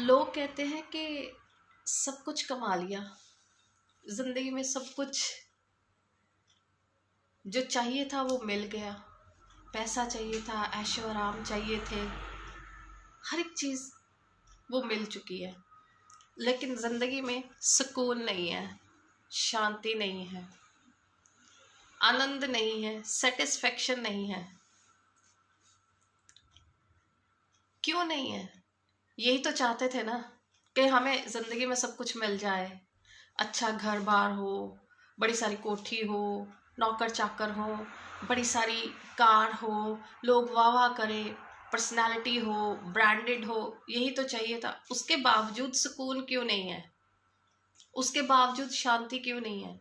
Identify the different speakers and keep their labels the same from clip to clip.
Speaker 1: लोग कहते हैं कि सब कुछ कमा लिया, जिंदगी में सब कुछ जो चाहिए था वो मिल गया। पैसा चाहिए था, ऐशो आराम चाहिए थे, हर एक चीज़ वो मिल चुकी है, लेकिन ज़िंदगी में सुकून नहीं है, शांति नहीं है, आनंद नहीं है, सेटिस्फेक्शन नहीं है। क्यों नहीं है? यही तो चाहते थे ना कि हमें ज़िंदगी में सब कुछ मिल जाए, अच्छा घर बार हो, बड़ी सारी कोठी हो, नौकर चाकर हो, बड़ी सारी कार हो, लोग वाह वाह करें, पर्सनालिटी हो, ब्रांडेड हो। यही तो चाहिए था। उसके बावजूद सुकून क्यों नहीं है? उसके बावजूद शांति क्यों नहीं है?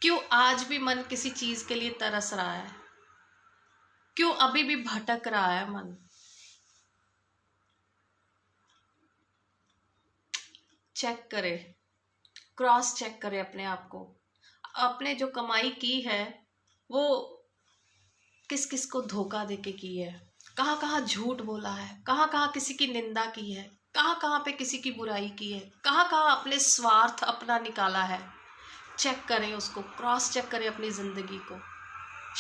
Speaker 1: क्यों आज भी मन किसी चीज के लिए तरस रहा है? क्यों अभी भी भटक रहा है मन? चेक करे, क्रॉस चेक करे अपने आप को। आपने जो कमाई की है वो किस किस को धोखा देके की है, कहाँ कहाँ झूठ बोला है, कहाँ कहाँ किसी की निंदा की है, कहाँ कहाँ पे किसी की बुराई की है, कहाँ कहाँ अपने स्वार्थ अपना निकाला है। चेक करें उसको, क्रॉस चेक करें अपनी जिंदगी को,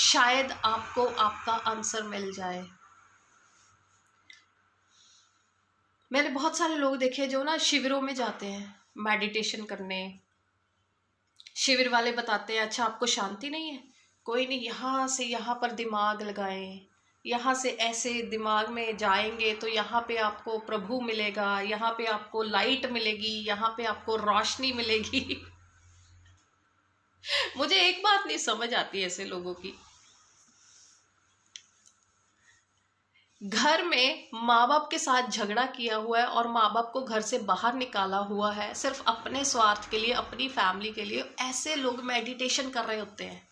Speaker 1: शायद आपको आपका आंसर मिल जाए। मैंने बहुत सारे लोग देखे जो ना शिविरों में जाते हैं मेडिटेशन करने। शिविर वाले बताते हैं अच्छा आपको शांति नहीं है, कोई नहीं, यहाँ से यहाँ पर दिमाग लगाएं, यहाँ से ऐसे दिमाग में जाएंगे तो यहाँ पे आपको प्रभु मिलेगा, यहाँ पे आपको लाइट मिलेगी, यहाँ पे आपको रोशनी मिलेगी। मुझे एक बात नहीं समझ आती ऐसे लोगों की। घर में माँ बाप के साथ झगड़ा किया हुआ है और माँ बाप को घर से बाहर निकाला हुआ है सिर्फ अपने स्वार्थ के लिए, अपनी फैमिली के लिए, ऐसे लोग मेडिटेशन कर रहे होते हैं।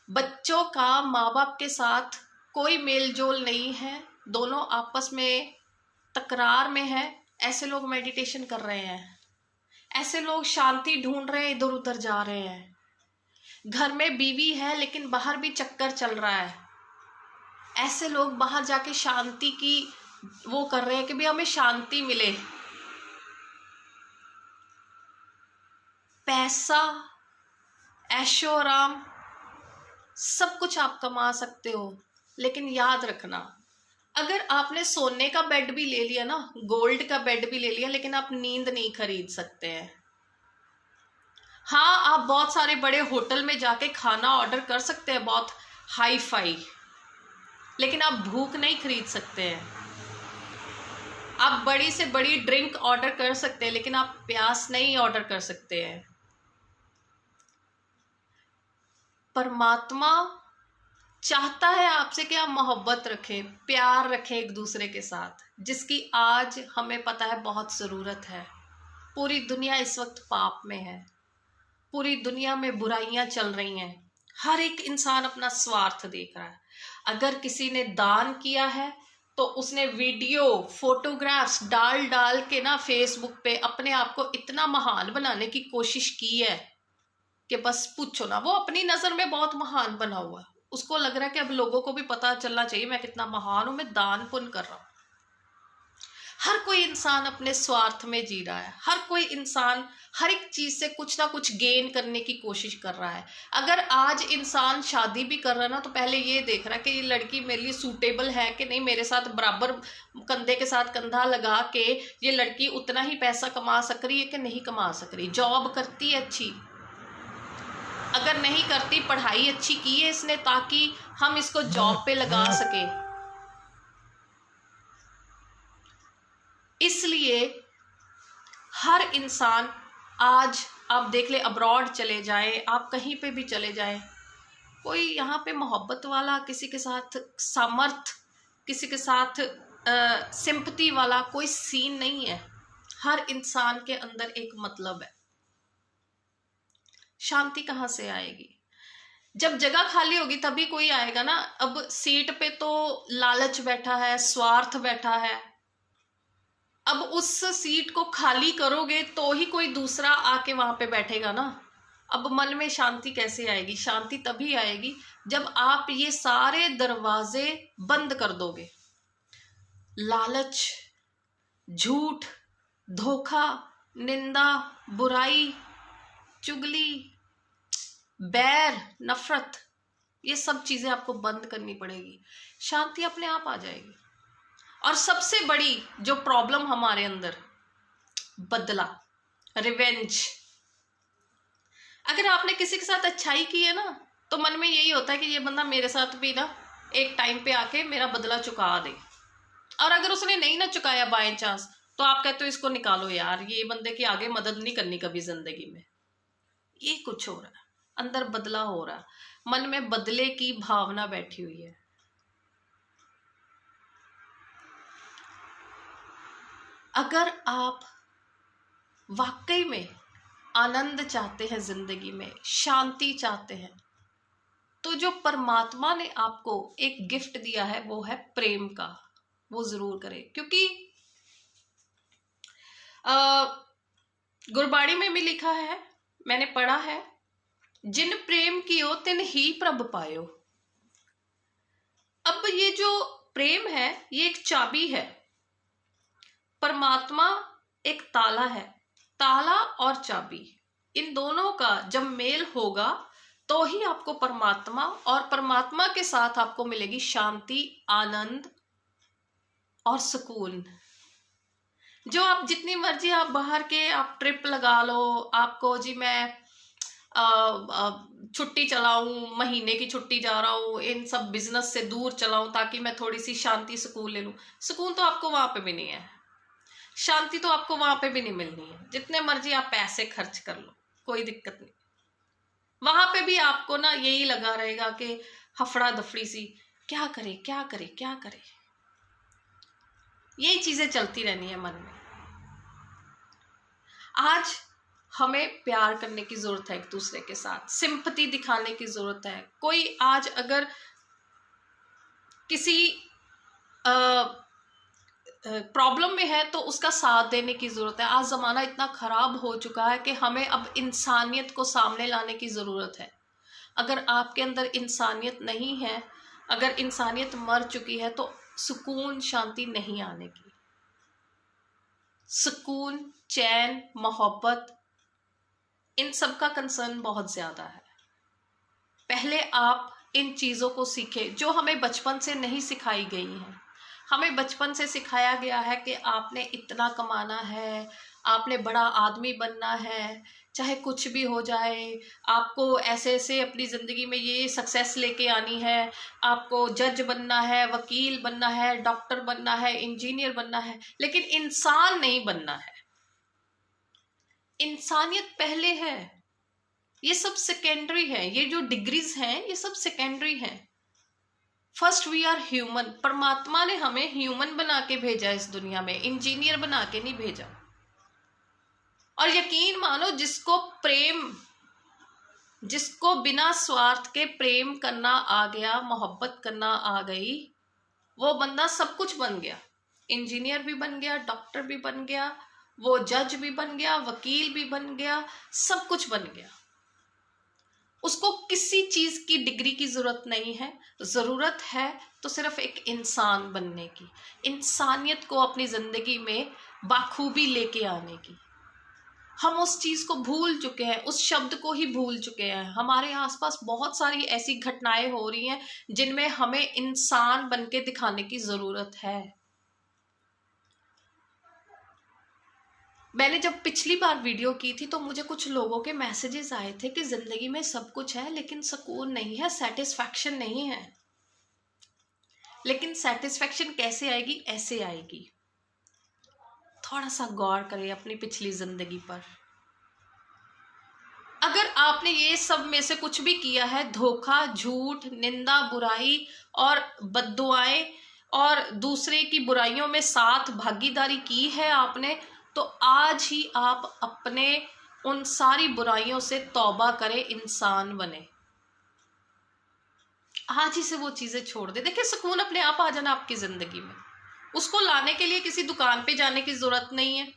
Speaker 1: बच्चों का माँ बाप के साथ कोई मेल जोल नहीं है, दोनों आपस में तकरार में है, ऐसे लोग मेडिटेशन कर रहे हैं। ऐसे लोग शांति ढूंढ रहे हैं, इधर उधर जा रहे हैं। घर में बीवी है लेकिन बाहर भी चक्कर चल रहा है, ऐसे लोग बाहर जाके शांति की वो कर रहे हैं कि भी हमें शांति मिले। पैसा, ऐशो आराम, सब कुछ आप कमा सकते हो, लेकिन याद रखना अगर आपने सोने का बेड भी ले लिया ना, गोल्ड का बेड भी ले लिया, लेकिन आप नींद नहीं खरीद सकते हैं। हाँ, आप बहुत सारे बड़े होटल में जाके खाना ऑर्डर कर सकते हैं, बहुत हाई फाई, लेकिन आप भूख नहीं खरीद सकते हैं। आप बड़ी से बड़ी ड्रिंक ऑर्डर कर सकते हैं, लेकिन आप प्यास नहीं ऑर्डर कर सकते हैं। परमात्मा चाहता है आपसे कि आप मोहब्बत रखें, प्यार रखें एक दूसरे के साथ, जिसकी आज हमें पता है बहुत ज़रूरत है। पूरी दुनिया इस वक्त पाप में है, पूरी दुनिया में बुराइयां चल रही हैं, हर एक इंसान अपना स्वार्थ देख रहा है। अगर किसी ने दान किया है तो उसने वीडियो फोटोग्राफ्स डाल डाल के ना फेसबुक पे अपने आप को इतना महान बनाने की कोशिश की है कि बस पूछो ना। वो अपनी नज़र में बहुत महान बना हुआ है, उसको लग रहा है कि अब लोगों को भी पता चलना चाहिए मैं कितना महान हूं, मैं दान पुण्य कर रहा हूं। हर कोई इंसान अपने स्वार्थ में जी रहा है, हर कोई इंसान हर एक चीज से कुछ ना कुछ गेन करने की कोशिश कर रहा है। अगर आज इंसान शादी भी कर रहा है ना, तो पहले ये देख रहा है कि ये लड़की मेरे लिए सूटेबल है कि नहीं, मेरे साथ बराबर कंधे के साथ कंधा लगा के ये लड़की उतना ही पैसा कमा सक रही है कि नहीं कमा सक रही, जॉब करती है अच्छी, अगर नहीं करती पढ़ाई अच्छी की है इसने ताकि हम इसको जॉब पे लगा सके। इसलिए हर इंसान आज आप देख ले, अब्रॉड चले जाए, आप कहीं पे भी चले जाए, कोई यहाँ पे मोहब्बत वाला, किसी के साथ सामर्थ, किसी के साथ सिंपैथी वाला कोई सीन नहीं है। हर इंसान के अंदर एक मतलब है। शांति कहाँ से आएगी? जब जगह खाली होगी तभी कोई आएगा ना। अब सीट पे तो लालच बैठा है, स्वार्थ बैठा है, अब उस सीट को खाली करोगे तो ही कोई दूसरा आके वहां पे बैठेगा ना। अब मन में शांति कैसे आएगी? शांति तभी आएगी जब आप ये सारे दरवाजे बंद कर दोगे। लालच, झूठ, धोखा, निंदा, बुराई, चुगली, बैर, नफरत, ये सब चीजें आपको बंद करनी पड़ेगी। शांति अपने आप आ जाएगी। और सबसे बड़ी जो प्रॉब्लम हमारे अंदर, बदला, रिवेंज। अगर आपने किसी के साथ अच्छाई की है ना, तो मन में यही होता है कि ये बंदा मेरे साथ भी ना एक टाइम पे आके मेरा बदला चुका दे। और अगर उसने नहीं ना चुकाया बाय चांस, तो आप कहते हो इसको निकालो यार, ये बंदे की आगे मदद नहीं करनी कभी जिंदगी में। ये कुछ हो रहा है, अंदर बदला हो रहा है, मन में बदले की भावना बैठी हुई है। अगर आप वाकई में आनंद चाहते हैं, जिंदगी में शांति चाहते हैं, तो जो परमात्मा ने आपको एक गिफ्ट दिया है वो है प्रेम का, वो जरूर करें। क्योंकि गुरबाणी में भी लिखा है, मैंने पढ़ा है, जिन प्रेम कियो तिन ही प्रभ पायो। अब ये जो प्रेम है ये एक चाबी है, परमात्मा एक ताला है। ताला और चाबी, इन दोनों का जब मेल होगा तो ही आपको परमात्मा, और परमात्मा के साथ आपको मिलेगी शांति, आनंद और सुकून। जो आप जितनी मर्जी आप बाहर के आप ट्रिप लगा लो, आपको जी मैं छुट्टी चलाऊं, महीने की छुट्टी जा रहा हूं, इन सब बिजनेस से दूर चलाऊं ताकि मैं थोड़ी सी शांति सुकून ले लूं, सुकून तो आपको वहां पे भी नहीं है, शांति तो आपको वहां पे भी नहीं मिलनी है। जितने मर्जी आप पैसे खर्च कर लो, कोई दिक्कत नहीं, वहां पे भी आपको ना यही लगा रहेगा कि हफड़ा दफड़ी सी, क्या करे क्या करे क्या करे, यही चीजें चलती रहनी है मन में। आज हमें प्यार करने की जरूरत है, एक दूसरे के साथ सिंपैथी दिखाने की जरूरत है। कोई आज अगर किसी प्रॉब्लम में है तो उसका साथ देने की जरूरत है। आज जमाना इतना खराब हो चुका है कि हमें अब इंसानियत को सामने लाने की जरूरत है। अगर आपके अंदर इंसानियत नहीं है, अगर इंसानियत मर चुकी है, तो सुकून शांति नहीं आने की। सुकून, चैन, मोहब्बत, इन सब का कंसर्न बहुत ज्यादा है। पहले आप इन चीजों को सीखें जो हमें बचपन से नहीं सिखाई गई हैं। हमें बचपन से सिखाया गया है कि आपने इतना कमाना है, आपने बड़ा आदमी बनना है, चाहे कुछ भी हो जाए, आपको ऐसे ऐसे अपनी ज़िंदगी में ये सक्सेस लेके आनी है, आपको जज बनना है, वकील बनना है, डॉक्टर बनना है, इंजीनियर बनना है, लेकिन इंसान नहीं बनना है। इंसानियत पहले है, ये सब सेकेंडरी है। ये जो डिग्रीज हैं ये सब सेकेंडरी हैं। First we are human. परमात्मा ने हमें ह्यूमन बना के भेजा इस दुनिया में, इंजीनियर बना के नहीं भेजा। और यकीन मानो, जिसको बिना स्वार्थ के प्रेम करना आ गया, मोहब्बत करना आ गई, वो बंदा सब कुछ बन गया। इंजीनियर भी बन गया, डॉक्टर भी बन गया, वो जज भी बन गया, वकील भी बन गया, सब कुछ बन गया। उसको किसी चीज की डिग्री की जरूरत नहीं है। जरूरत है तो सिर्फ एक इंसान बनने की, इंसानियत को अपनी जिंदगी में बाखूबी लेके आने की। हम उस चीज को भूल चुके हैं, उस शब्द को ही भूल चुके हैं। हमारे आसपास बहुत सारी ऐसी घटनाएं हो रही हैं जिनमें हमें इंसान बन के दिखाने की जरूरत है। मैंने जब पिछली बार वीडियो की थी तो मुझे कुछ लोगों के मैसेजेस आए थे कि जिंदगी में सब कुछ है लेकिन सुकून नहीं है, सेटिस्फैक्शन नहीं है। लेकिन सेटिस्फैक्शन कैसे आएगी? ऐसे आएगी। थोड़ा सा गौर करें अपनी पिछली जिंदगी पर। अगर आपने ये सब में से कुछ भी किया है, धोखा, झूठ, निंदा, बुराई और बद्दुआएं और दूसरे की बुराइयों में साथ भागीदारी की है आपने, तो आज ही आप अपने उन सारी बुराइयों से तौबा करें, इंसान बने। आज ही से वो चीजें छोड़ दे। देखिए, सुकून अपने आप आ जाना आपकी जिंदगी में। उसको लाने के लिए किसी दुकान पे जाने की जरूरत नहीं है।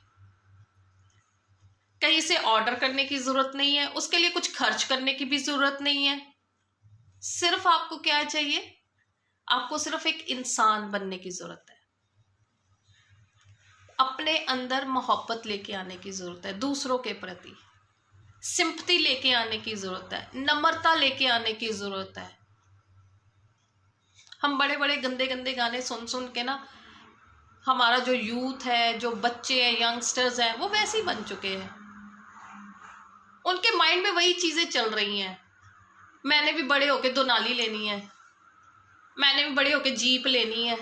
Speaker 1: कहीं से ऑर्डर करने की जरूरत नहीं है, उसके लिए कुछ खर्च करने की भी जरूरत नहीं है। सिर्फ आपको क्या चाहिए, आपको सिर्फ एक इंसान बनने की जरूरत है। अपने अंदर मोहब्बत लेके आने की जरूरत है, दूसरों के प्रति सिंपैथी लेके आने की जरूरत है, नम्रता लेके आने की जरूरत है। हम बड़े बड़े गंदे गंदे गाने सुन सुन के ना, हमारा जो यूथ है, जो बच्चे हैं, यंगस्टर्स हैं, वो वैसे ही बन चुके हैं। उनके माइंड में वही चीजें चल रही हैं। मैंने भी बड़े होके दो नाली लेनी है, मैंने भी बड़े होके जीप लेनी है,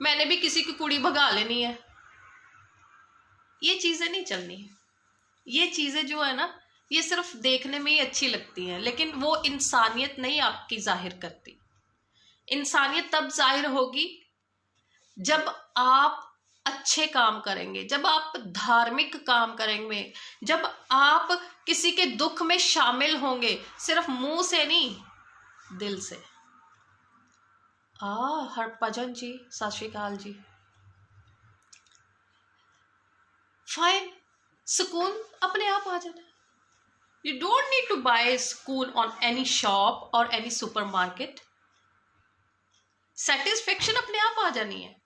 Speaker 1: मैंने भी किसी की कुड़ी भगा लेनी है। ये चीजें नहीं चलनी है। ये चीजें जो है ना, ये सिर्फ देखने में ही अच्छी लगती हैं, लेकिन वो इंसानियत नहीं आपकी जाहिर करती। इंसानियत तब जाहिर होगी जब आप अच्छे काम करेंगे, जब आप धार्मिक काम करेंगे, जब आप किसी के दुख में शामिल होंगे, सिर्फ मुंह से नहीं, दिल से। हरभजन जी, सत श्री अकाल जी। फाइन, सुकून अपने आप आ जाना। You don't need to buy सुकून ऑन एनी शॉप और एनी सुपरमार्केट। सेटिस्फेक्शन अपने आप आ जानी है।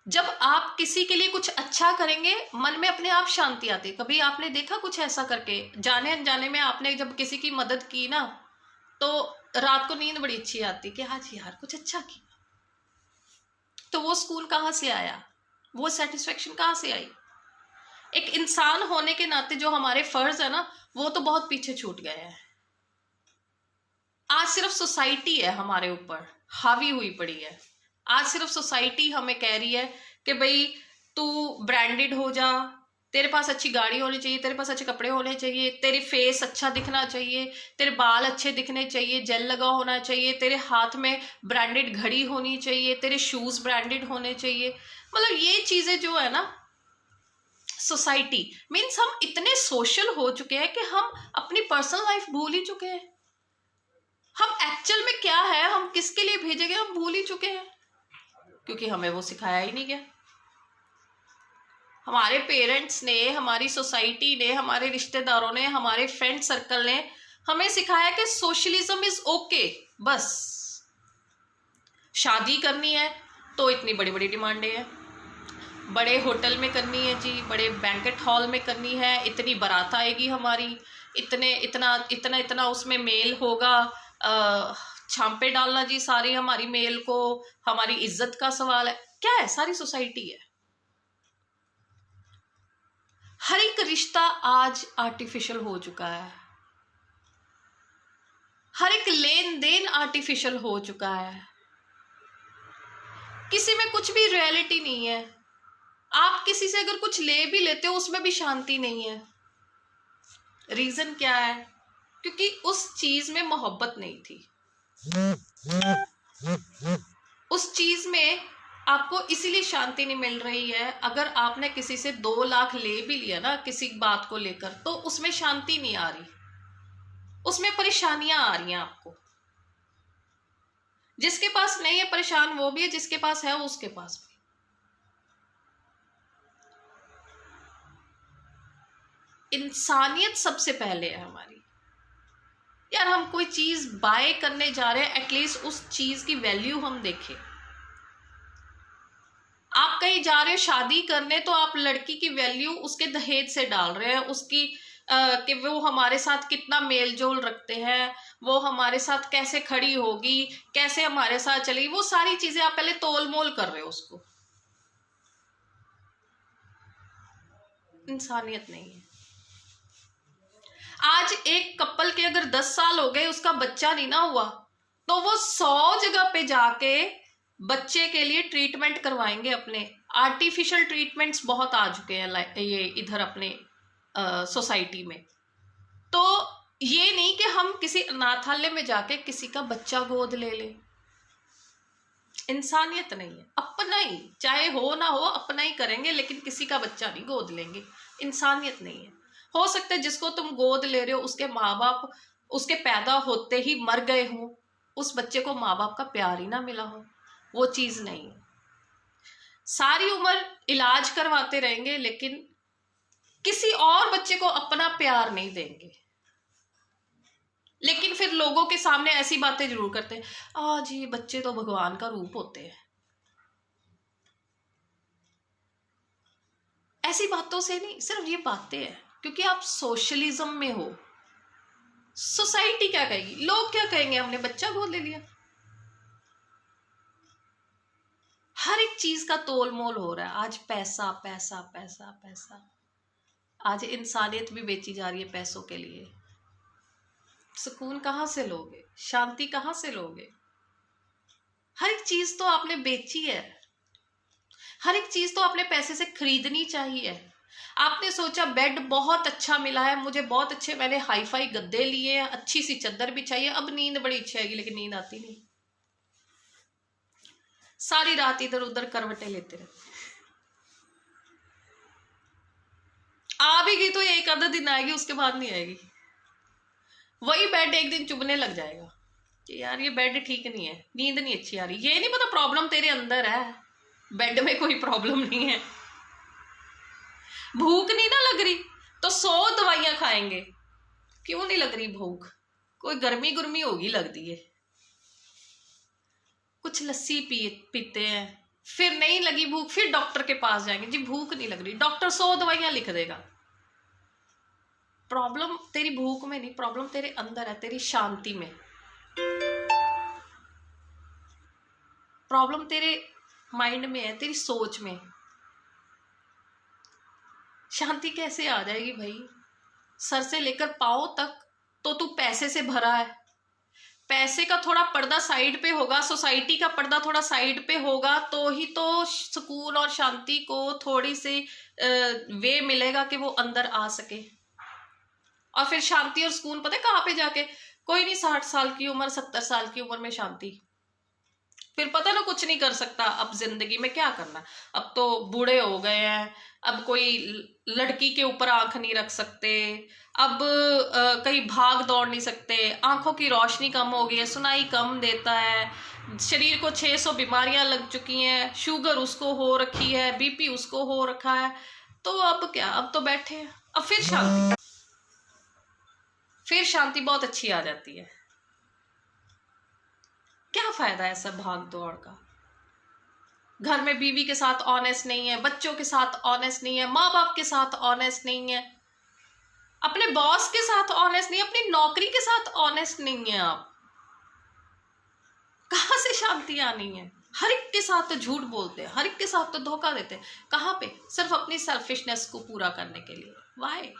Speaker 1: जब आप किसी के लिए कुछ अच्छा करेंगे, मन में अपने आप शांति आती है। कभी आपने देखा कुछ ऐसा करके, जाने अनजाने में आपने जब किसी की मदद की ना, तो रात को नींद बड़ी अच्छी आती कि आज यार कुछ अच्छा किया। तो वो सुकून कहाँ से आया, वो सेटिस्फेक्शन कहाँ से आई? एक इंसान होने के नाते जो हमारे फर्ज है ना, वो तो बहुत पीछे छूट गए हैं। आज सिर्फ सोसाइटी है हमारे ऊपर हावी हुई पड़ी है। आज सिर्फ सोसाइटी हमें कह रही है कि भाई तू ब्रांडेड हो जा, तेरे पास अच्छी गाड़ी होनी चाहिए, तेरे पास अच्छे कपड़े होने चाहिए, तेरे फेस अच्छा दिखना चाहिए, तेरे बाल अच्छे दिखने चाहिए, जेल लगा होना चाहिए, तेरे हाथ में ब्रांडेड घड़ी होनी चाहिए, तेरे शूज ब्रांडेड होने चाहिए। मतलब ये चीजें जो है ना, सोसाइटी मीन्स हम इतने सोशल हो चुके हैं कि हम अपनी पर्सनल लाइफ भूल ही चुके हैं। हम एक्चुअल में क्या है, हम किसके लिए भेजे गए, हम भूल ही चुके हैं, क्योंकि हमें वो सिखाया ही नहीं गया। हमारे पेरेंट्स ने, हमारी सोसाइटी ने, हमारे रिश्तेदारों ने, हमारे फ्रेंड सर्कल ने हमें सिखाया कि सोशलिज्म इज ओके। बस शादी करनी है तो इतनी बड़ी बड़ी डिमांडें हैं, बड़े होटल में करनी है जी, बड़े बैंकेट हॉल में करनी है, इतनी बारात आएगी हमारी, इतना इतना इतना उसमें मेल होगा, छांपे डालना जी सारी हमारी मेल को, हमारी इज्जत का सवाल है। क्या है, सारी सोसाइटी है। हर एक रिश्ता आज आर्टिफिशियल हो चुका है, हर एक लेन देन आर्टिफिशियल हो चुका है, किसी में कुछ भी रियलिटी नहीं है। आप किसी से अगर कुछ ले भी लेते हो, उसमें भी शांति नहीं है। रीजन क्या है? क्योंकि उस चीज में मोहब्बत नहीं थी। उस चीज में आपको इसीलिए शांति नहीं मिल रही है। अगर आपने किसी से 2 लाख ले भी लिया ना किसी बात को लेकर, तो उसमें शांति नहीं आ रही, उसमें परेशानियां आ रही हैं आपको। जिसके पास नहीं है परेशान वो भी है, जिसके पास है उसके पास भी। इंसानियत सबसे पहले है हमारी। यार हम कोई चीज बाय करने जा रहे हैं, एटलीस्ट उस चीज की वैल्यू हम देखें। आप कहीं जा रहे हो शादी करने, तो आप लड़की की वैल्यू उसके दहेज से डाल रहे हैं, उसकी कि वो हमारे साथ कितना मेल जोल रखते हैं, वो हमारे साथ कैसे खड़ी होगी, कैसे हमारे साथ चलेगी, वो सारी चीजें आप पहले तोल मोल कर रहे हो उसको। इंसानियत नहीं है। आज एक कपल के अगर 10 साल हो गए, उसका बच्चा नहीं ना हुआ, तो वो 100 जगह पे जाके बच्चे के लिए ट्रीटमेंट करवाएंगे अपने। आर्टिफिशियल ट्रीटमेंट्स बहुत आ चुके हैं ये इधर अपने सोसाइटी में। तो ये नहीं कि हम किसी अनाथालय में जाके किसी का बच्चा गोद ले ले। इंसानियत नहीं है। अपना ही, चाहे हो ना हो, अपना ही करेंगे, लेकिन किसी का बच्चा नहीं गोद लेंगे। इंसानियत नहीं है। हो सकता है जिसको तुम गोद ले रहे हो उसके माँ बाप उसके पैदा होते ही मर गए हो, उस बच्चे को माँ बाप का प्यार ही ना मिला हो, वो चीज नहीं है। सारी उम्र इलाज करवाते रहेंगे, लेकिन किसी और बच्चे को अपना प्यार नहीं देंगे। लेकिन फिर लोगों के सामने ऐसी बातें जरूर करते हैं, जी बच्चे तो भगवान का रूप होते हैं। ऐसी बातों से नहीं, सिर्फ ये बातें हैं क्योंकि आप सोशलिज्म में हो। सोसाइटी क्या कहेगी, लोग क्या कहेंगे, हमने बच्चा गोद ले लिया। हर एक चीज का तोल मोल हो रहा है आज, पैसा पैसा पैसा पैसा। आज इंसानियत भी बेची जा रही है पैसों के लिए। सुकून कहाँ से लोगे, शांति कहाँ से लोगे? हर एक चीज तो आपने बेची है, हर एक चीज तो आपने पैसे से खरीदनी चाहिए। आपने सोचा बेड बहुत अच्छा मिला है मुझे, बहुत अच्छे मैंने हाई फाई गद्दे लिए हैं, अच्छी सी चादर भी चाहिए, अब नींद बड़ी अच्छी आएगी, लेकिन नींद आती नहीं। सारी रात इधर उधर करवटें लेते रहते। आ भी गई तो एक आधा दिन आएगी, उसके बाद नहीं आएगी। वही बेड एक दिन चुभने लग जाएगा कि यार ये बेड ठीक नहीं है, नींद नहीं अच्छी आ रही। ये नहीं पता प्रॉब्लम तेरे अंदर है, बेड में कोई प्रॉब्लम नहीं है। भूख नहीं ना लग रही तो 100 दवाइयां खाएंगे, क्यों नहीं लग रही भूख? कोई गर्मी गुर्मी होगी लगती है, कुछ लस्सी पीते हैं, फिर नहीं लगी भूख, फिर डॉक्टर के पास जाएंगे, जी भूख नहीं लग रही, डॉक्टर 100 दवाइयां लिख देगा। प्रॉब्लम तेरी भूख में नहीं, प्रॉब्लम तेरे अंदर है, तेरी शांति में। प्रॉब्लम तेरे माइंड में है, तेरी सोच में। शांति कैसे आ जाएगी भाई? सर से लेकर पांव तक तो तू पैसे से भरा है। पैसे का थोड़ा पर्दा साइड पे होगा, सोसाइटी का पर्दा थोड़ा साइड पे होगा, तो ही तो सुकून और शांति को थोड़ी सी वे मिलेगा कि वो अंदर आ सके। और फिर शांति और सुकून पता है कहाँ पे जाके? कोई नहीं 60 साल की उम्र, 70 साल की उम्र में शांति। फिर पता ना कुछ नहीं कर सकता, अब जिंदगी में क्या करना, अब तो बूढ़े हो गए हैं, अब कोई लड़की के ऊपर आंख नहीं रख सकते, अब कहीं भाग दौड़ नहीं सकते, आंखों की रोशनी कम हो गई है, सुनाई कम देता है, शरीर को 600 बीमारियां लग चुकी हैं, शुगर उसको हो रखी है, बीपी उसको हो रखा है, तो अब क्या, अब तो बैठे हैं। अब फिर शांति बहुत अच्छी आ जाती है। क्या फायदा है सब भाग दौड़ का? घर में बीवी के साथ ऑनेस्ट नहीं है, बच्चों के साथ ऑनेस्ट नहीं है, माँ बाप के साथ ऑनेस्ट नहीं है, अपने बॉस के साथ ऑनेस्ट नहीं है, अपनी नौकरी के साथ ऑनेस्ट नहीं है। आप कहाँ से शांति आनी है? हर एक के साथ तो झूठ बोलते हैं, हर एक के साथ तो धोखा देते हैं। कहाँ पे? सिर्फ अपनी सेल्फिशनेस को पूरा करने के लिए। वाई?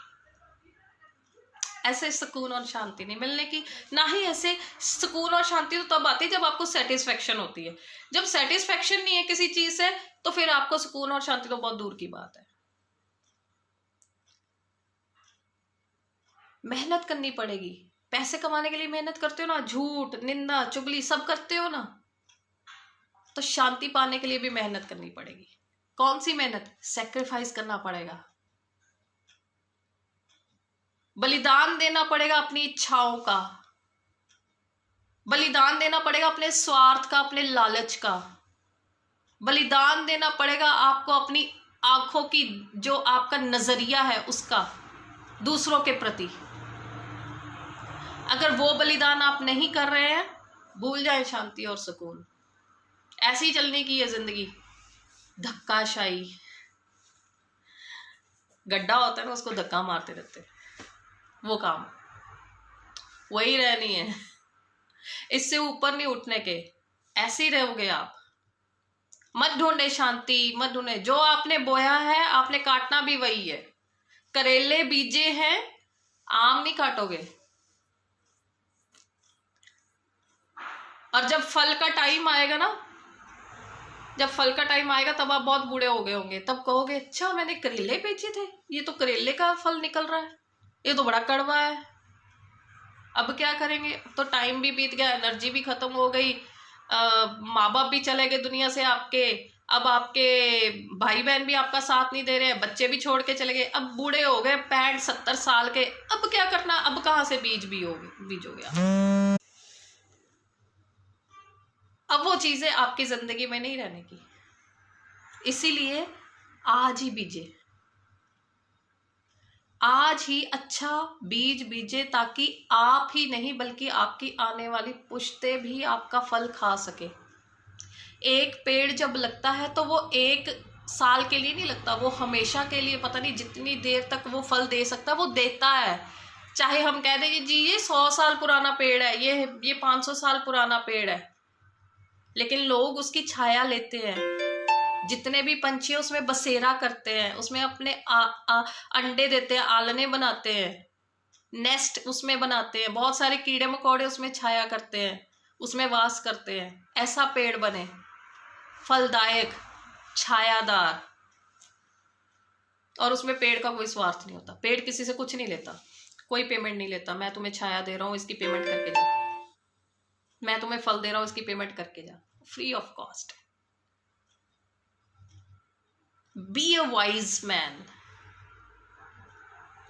Speaker 1: ऐसे सुकून और शांति नहीं मिलने की। ना ही ऐसे सुकून और शांति तो तब आती है जब आपको सेटिस्फेक्शन होती है। जब सेटिस्फेक्शन नहीं है किसी चीज से, तो फिर आपको सुकून और शांति तो बहुत दूर की बात है। मेहनत करनी पड़ेगी। पैसे कमाने के लिए मेहनत करते हो ना, झूठ निंदा चुगली सब करते हो ना, तो शांति पाने के लिए भी मेहनत करनी पड़ेगी। कौन सी मेहनत? सैक्रिफाइस करना पड़ेगा, बलिदान देना पड़ेगा अपनी इच्छाओं का, बलिदान देना पड़ेगा अपने स्वार्थ का, अपने लालच का, बलिदान देना पड़ेगा आपको अपनी आंखों की, जो आपका नजरिया है उसका दूसरों के प्रति। अगर वो बलिदान आप नहीं कर रहे हैं, भूल जाए शांति और सुकून। ऐसी चलने की है जिंदगी, धक्काशाही। गड्ढा होता है ना, उसको धक्का मारते रहते, वो काम वही रहनी है, इससे ऊपर नहीं उठने के। ऐसे ही रहोगे आप। मत ढूंढे शांति, मत ढूंढे। जो आपने बोया है आपने काटना भी वही है। करेले बीजे हैं, आम नहीं काटोगे। और जब फल का टाइम आएगा ना, जब फल का टाइम आएगा तब आप बहुत बूढ़े हो गए होंगे, तब कहोगे अच्छा मैंने करेले बेचे थे, ये तो करेले का फल निकल रहा है, ये तो बड़ा कड़वा है। अब क्या करेंगे? तो टाइम भी बीत गया, एनर्जी भी खत्म हो गई, माँ बाप भी चले गए दुनिया से आपके, अब आपके भाई बहन भी आपका साथ नहीं दे रहे हैं, बच्चे भी छोड़ के चले गए, अब बूढ़े हो गए 65-70 साल के। अब क्या करना? अब कहाँ से बीजोगे आप? अब वो चीजें आपकी जिंदगी में नहीं रहने की। इसीलिए आज ही बीजे, आज ही अच्छा बीज बीजे, ताकि आप ही नहीं बल्कि आपकी आने वाली पुश्तें भी आपका फल खा सके। एक पेड़ जब लगता है तो वो 1 साल के लिए नहीं लगता, वो हमेशा के लिए, पता नहीं जितनी देर तक वो फल दे सकता है वो देता है। चाहे हम कह दें कि जी ये 100 साल पुराना पेड़ है, ये 500 साल पुराना पेड़ है, लेकिन लोग उसकी छाया लेते हैं। जितने भी पंछी उसमें बसेरा करते हैं, उसमें अपने अंडे देते हैं, आलने बनाते हैं, नेस्ट उसमें बनाते हैं, बहुत सारे कीड़े मकोड़े उसमें छाया करते हैं, उसमें वास करते हैं। ऐसा पेड़ बने, फलदायक, छायादार, और उसमें पेड़ का कोई स्वार्थ नहीं होता। पेड़ किसी से कुछ नहीं लेता, कोई पेमेंट नहीं लेता। मैं तुम्हें छाया दे रहा हूँ, इसकी पेमेंट करके जा। मैं तुम्हें फल दे रहा हूँ, इसकी पेमेंट करके जा, free of cost. Be a wise man,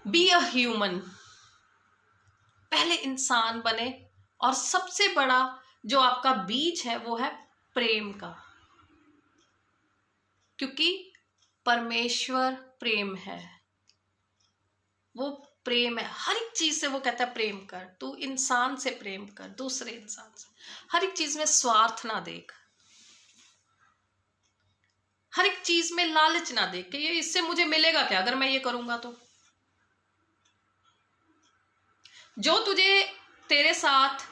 Speaker 1: be a human. पहले इंसान बने, और सबसे बड़ा जो आपका बीज है वो है प्रेम का, क्योंकि परमेश्वर प्रेम है। वो प्रेम है, हर एक चीज से वो कहता है प्रेम कर। तू इंसान से प्रेम कर, दूसरे इंसान से। हर एक चीज में स्वार्थ ना देख, हर एक चीज में लालच ना देख कि ये इससे मुझे मिलेगा क्या अगर मैं ये करूंगा तो। जो तुझे तेरे साथ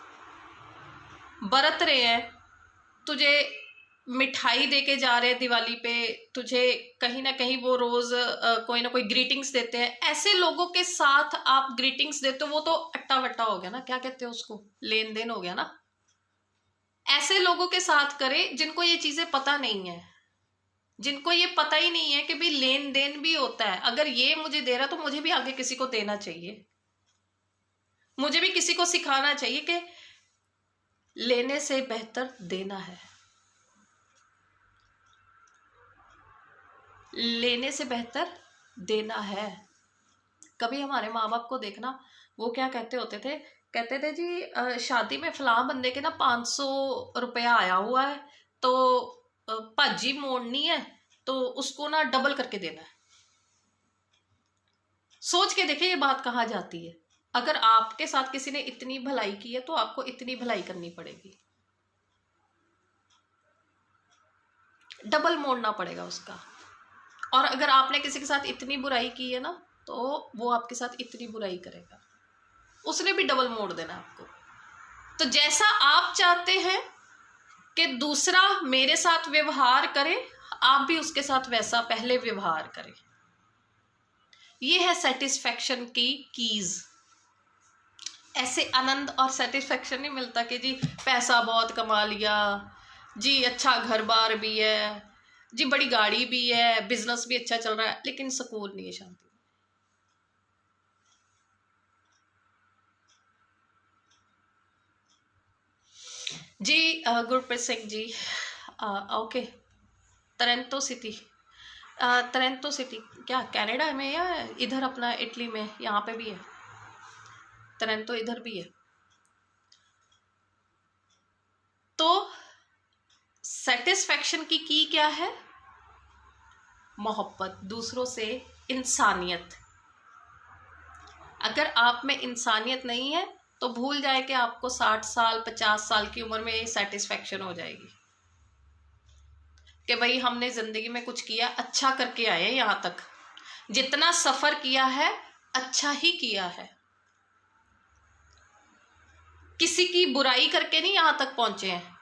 Speaker 1: बरत रहे हैं, तुझे मिठाई देके जा रहे हैं दिवाली पे, तुझे कहीं ना कहीं वो रोज कोई ना कोई ग्रीटिंग्स देते हैं, ऐसे लोगों के साथ आप ग्रीटिंग्स देते हो, वो तो अट्टा वट्टा हो गया ना, क्या कहते हो उसको, लेन देन हो गया ना। ऐसे लोगों के साथ करें जिनको ये चीजें पता नहीं है, जिनको ये पता ही नहीं है कि भाई लेन देन भी होता है। अगर ये मुझे दे रहा तो मुझे भी आगे किसी को देना चाहिए, मुझे भी किसी को सिखाना चाहिए कि लेने से बेहतर देना है, लेने से बेहतर देना है। कभी हमारे माँ बाप को देखना, वो क्या कहते होते थे, कहते थे जी शादी में फलां बंदे के ना 500 रुपया आया हुआ है, तो भाजी मोड़नी है तो उसको ना डबल करके देना है। सोच के देखिए ये बात कहाँ जाती है। अगर आपके साथ किसी ने इतनी भलाई की है तो आपको इतनी भलाई करनी पड़ेगी, डबल मोड़ना पड़ेगा उसका। और अगर आपने किसी के साथ इतनी बुराई की है ना, तो वो आपके साथ इतनी बुराई करेगा, उसने भी डबल मोड़ देना आपको। तो जैसा आप चाहते हैं कि दूसरा मेरे साथ व्यवहार करे, आप भी उसके साथ वैसा पहले व्यवहार करें। ये है सेटिस्फैक्शन की कीज। ऐसे आनंद और सेटिस्फैक्शन नहीं मिलता कि जी पैसा बहुत कमा लिया, जी अच्छा घर बार भी है, जी बड़ी गाड़ी भी है, बिजनेस भी अच्छा चल रहा है, लेकिन सुकून नहीं है, शांति। जी Gurpreet Singh ji, okay. Toronto city, Toronto city क्या कनाडा में या इधर अपना इटली में, यहाँ पे भी है टोरंटो, इधर भी है। तो सेटिस्फैक्शन की क्या है? मोहब्बत, दूसरों से इंसानियत। अगर आप में इंसानियत नहीं है तो भूल जाए कि आपको 60 साल 50 साल की उम्र में सेटिस्फैक्शन हो जाएगी कि भाई हमने जिंदगी में कुछ किया, अच्छा करके आए यहाँ तक, जितना सफर किया है अच्छा ही किया है, किसी की बुराई करके नहीं यहाँ तक पहुंचे हैं,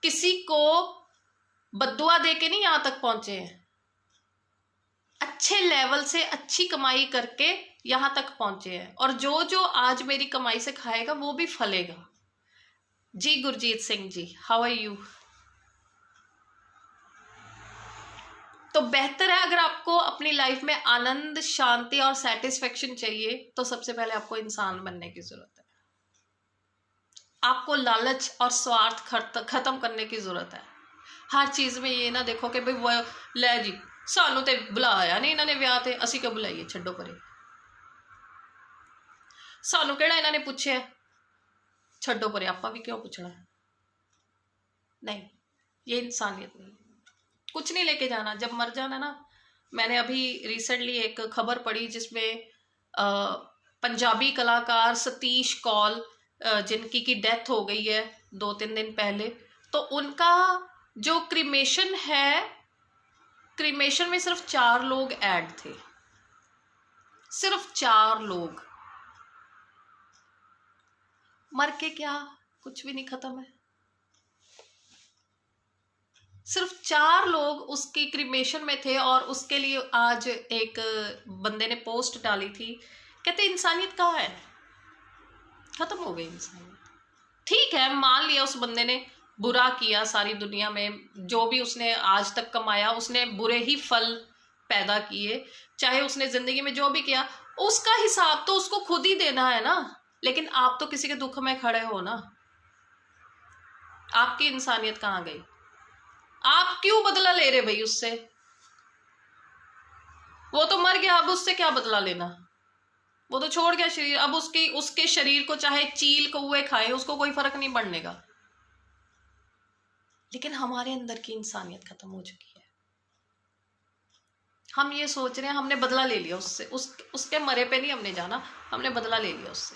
Speaker 1: किसी को बद्दुआ दे के नहीं यहाँ तक पहुंचे हैं, अच्छे लेवल से अच्छी कमाई करके यहाँ तक पहुंचे हैं। और जो जो आज मेरी कमाई से खाएगा वो भी फलेगा। जी Gurjeet Singh ji, how are you? तो बेहतर है, अगर आपको अपनी लाइफ में आनंद, शांति और सेटिस्फेक्शन चाहिए तो सबसे पहले आपको इंसान बनने की जरूरत है। आपको लालच और स्वार्थ खत्म करने की जरूरत है। हर चीज में ये ना देखो कि भाई वो ले जी सानू ते बुलाया नहीं इन्होंने विआह ते, असी क्यों बुलाइए, छड्डो परे, सानू केड़ा इन्होंने पूछे, छड्डो परे, आपा भी क्यों पूछना है। नहीं, ये इंसानियत नहीं। कुछ नहीं लेके जाना, जब मर जाना ना। मैंने अभी रिसेंटली एक खबर पढ़ी जिसमें पंजाबी कलाकार सतीश कौल जिनकी की डेथ हो गई है 2-3 दिन पहले, तो उनका जो क्रिमेशन है, क्रिमेशन में सिर्फ 4 लोग ऐड थे, सिर्फ 4 लोग। मर के क्या, कुछ भी नहीं खत्म है। सिर्फ 4 लोग उसकी क्रिमेशन में थे और उसके लिए आज एक बंदे ने पोस्ट डाली थी, कहते इंसानियत कहाँ है, खत्म हो गई इंसानियत। ठीक है, मान लिया उस बंदे ने बुरा किया, सारी दुनिया में जो भी उसने आज तक कमाया उसने बुरे ही फल पैदा किए, चाहे उसने जिंदगी में जो भी किया उसका हिसाब तो उसको खुद ही देना है ना। लेकिन आप तो किसी के दुख में खड़े हो ना, आपकी इंसानियत कहाँ गई? आप क्यों बदला ले रहे भाई उससे? वो तो मर गया, अब उससे क्या बदला लेना? वो तो छोड़ गया शरीर, अब उसके शरीर को चाहे चील कौवे खाए उसको कोई फर्क नहीं पड़ने का। लेकिन हमारे अंदर की इंसानियत खत्म हो चुकी है। हम ये सोच रहे हैं हमने बदला ले लिया उससे, उसके मरे पे नहीं हमने जाना, हमने बदला ले लिया उससे।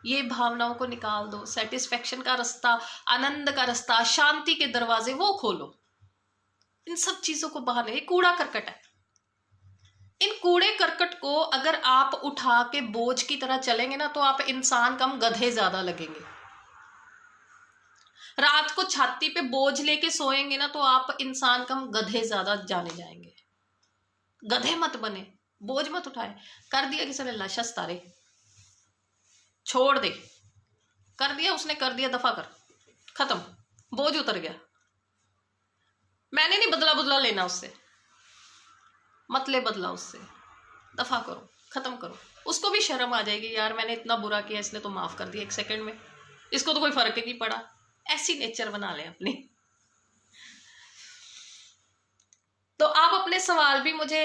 Speaker 1: ये भावनाओं को निकाल दो, सेटिस्फेक्शन का रास्ता, आनंद का रास्ता, शांति के दरवाजे वो खोलो। इन सब चीजों को बाहर नहीं, कूड़ा करकट है। इन कूड़े करकट को अगर आप उठा के बोझ की तरह चलेंगे ना तो आप इंसान कम गधे ज्यादा लगेंगे। रात को छाती पे बोझ लेके सोएंगे ना तो आप इंसान कम गधे ज्यादा जाने जाएंगे। गधे मत बने, बोझ मत उठाए। कर दिया किसी ने लाशा तारे, छोड़ दे, कर दिया उसने, कर दिया, दफा कर, खत्म, बोझ उतर गया। मैंने नहीं बदला लेना उससे, मत ले बदला उससे, दफा करो, खत्म करो। उसको भी शर्म आ जाएगी, यार मैंने इतना बुरा किया, इसने तो माफ कर दिया 1 सेकंड में, इसको तो कोई फर्क ही नहीं पड़ा। ऐसी नेचर बना लें अपनी। तो आप अपने सवाल भी मुझे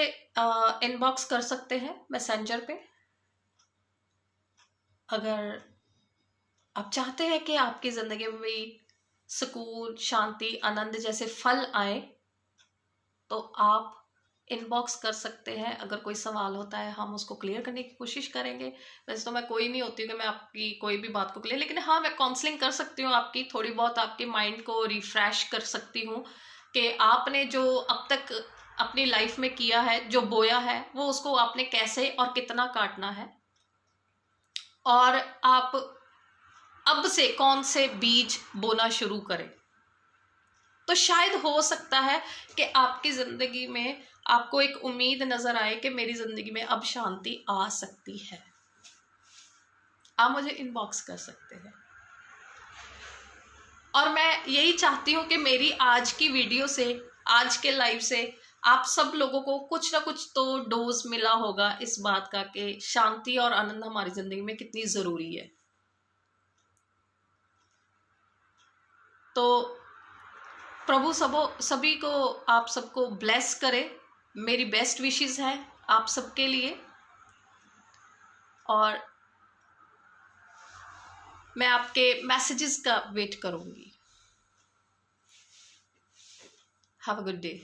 Speaker 1: इनबॉक्स कर सकते हैं मैसेंजर पे। अगर आप चाहते हैं कि आपकी जिंदगी में भी सुकून, शांति, आनंद जैसे फल आए तो आप इनबॉक्स कर सकते हैं। अगर कोई सवाल होता है हम उसको क्लियर करने की कोशिश करेंगे। वैसे तो मैं कोई नहीं होती हूँ कि मैं आपकी कोई भी बात को क्लियर, लेकिन हाँ मैं काउंसलिंग कर सकती हूँ आपकी, थोड़ी बहुत आपके माइंड को रिफ्रेश कर सकती हूँ कि आपने जो अब तक अपनी लाइफ में किया है, जो बोया है, वो उसको आपने कैसे और कितना काटना है, और आप अब से कौन से बीज बोना शुरू करें। तो शायद हो सकता है कि आपकी जिंदगी में आपको एक उम्मीद नजर आए कि मेरी जिंदगी में अब शांति आ सकती है। आप मुझे इनबॉक्स कर सकते हैं। और मैं यही चाहती हूं कि मेरी आज की वीडियो से, आज के लाइव से आप सब लोगों को कुछ ना कुछ तो डोज मिला होगा इस बात का कि शांति और आनंद हमारी जिंदगी में कितनी जरूरी है। तो प्रभु सभी को, आप सबको ब्लेस करे। मेरी बेस्ट विशेस है आप सबके लिए, और मैं आपके मैसेजेस का वेट करूंगी। Have a good day.